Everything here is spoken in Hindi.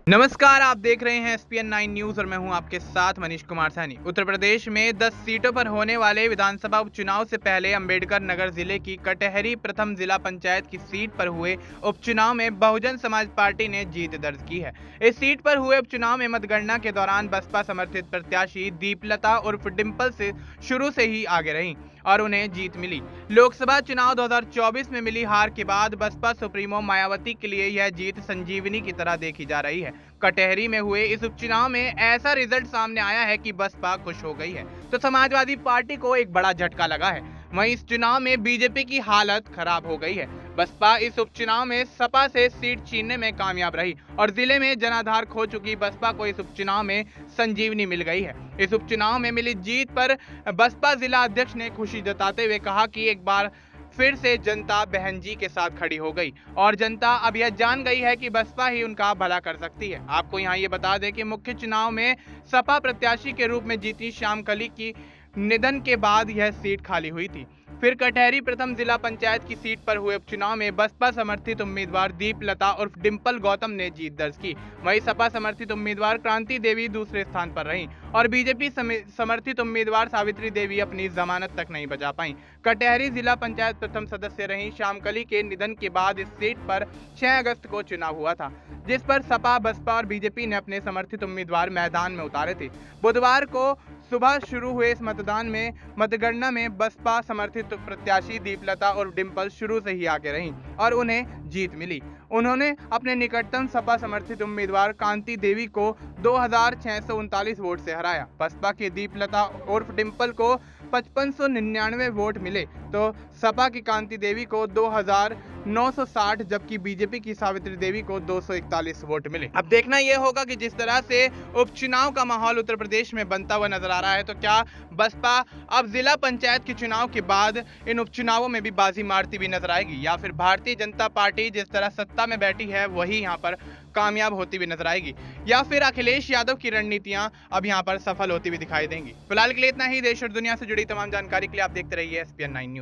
नमस्कार, आप देख रहे हैं एसपीएन 9 न्यूज और मैं हूं आपके साथ मनीष कुमार सैनी। उत्तर प्रदेश में 10 सीटों पर होने वाले विधानसभा उपचुनाव से पहले अंबेडकर नगर जिले की कटहरी प्रथम जिला पंचायत की सीट पर हुए उपचुनाव में बहुजन समाज पार्टी ने जीत दर्ज की है। इस सीट पर हुए उपचुनाव में मतगणना के दौरान बसपा समर्थित प्रत्याशी दीपलता उर्फ डिंपल से शुरू से ही आगे रही और उन्हें जीत मिली। लोकसभा चुनाव 2024 में मिली हार के बाद बसपा सुप्रीमो मायावती के लिए यह जीत संजीवनी की तरह देखी जा रही है। कटहरी में हुए इस उपचुनाव में ऐसा रिजल्ट सामने आया है कि बसपा खुश हो गई है तो समाजवादी पार्टी को एक बड़ा झटका लगा है। वहीं इस चुनाव में बीजेपी की हालत खराब हो गई है। बसपा इस उपचुनाव में सपा से सीट छीनने में कामयाब रही और जिले में जनाधार खो चुकी बसपा को इस उपचुनाव में संजीवनी मिल गई है। इस उपचुनाव में मिली जीत पर बसपा जिला अध्यक्ष ने खुशी जताते हुए कहा कि एक बार फिर से जनता बहन जी के साथ खड़ी हो गई और जनता अब यह जान गई है कि बसपा ही उनका भला कर सकती है। आपको यहाँ ये बता दें कि मुख्य चुनाव में सपा प्रत्याशी के रूप में जीती श्यामकली की निधन के बाद यह सीट खाली हुई थी। फिर कटहरी प्रथम जिला पंचायत की सीट पर हुए उपचुनाव में बसपा समर्थित उम्मीदवार दीपलता उर्फ डिंपल गौतम ने जीत दर्ज की। वहीं सपा समर्थित उम्मीदवार क्रांति देवी दूसरे स्थान पर रहीं और बीजेपी समर्थित उम्मीदवार सावित्री देवी अपनी जमानत तक नहीं बचा पाई। कटहरी जिला पंचायत प्रथम सदस्य रहीं श्यामकली के निधन के बाद इस सीट पर 6 अगस्त को चुनाव हुआ था, जिस पर सपा, बसपा और बीजेपी ने अपने समर्थित उम्मीदवार मैदान में उतारे थे। बुधवार को सुबह शुरू हुए इस मतगणना में बसपा समर्थित प्रत्याशी दीपलता और डिंपल शुरू से ही आगे रहीं और उन्हें जीत मिली। उन्होंने अपने निकटतम सपा समर्थित उम्मीदवार कांति देवी को 2639 वोट से हराया। बसपा के दीपलता उर्फ डिंपल को 5599 वोट मिले तो सपा की कांति देवी को 2960 जबकि बीजेपी की सावित्री देवी को 241 वोट मिले। अब देखना यह होगा कि जिस तरह से उपचुनाव का माहौल उत्तर प्रदेश में बनता हुआ नजर आ रहा है तो क्या बसपा अब जिला पंचायत के चुनाव के बाद इन उपचुनावों में भी बाजी मारती हुई नजर आएगी या फिर भारतीय जनता पार्टी जिस तरह सत्ता में बैठी है वही यहाँ पर कामयाब होती हुई नजर आएगी या फिर अखिलेश यादव की रणनीतियां अब यहाँ पर सफल होती हुई दिखाई देंगी। फिलहाल के लिए इतना ही। देश और दुनिया से जुड़ी तमाम जानकारी के लिए आप देखते रहिए एसपीएन 9 न्यूज।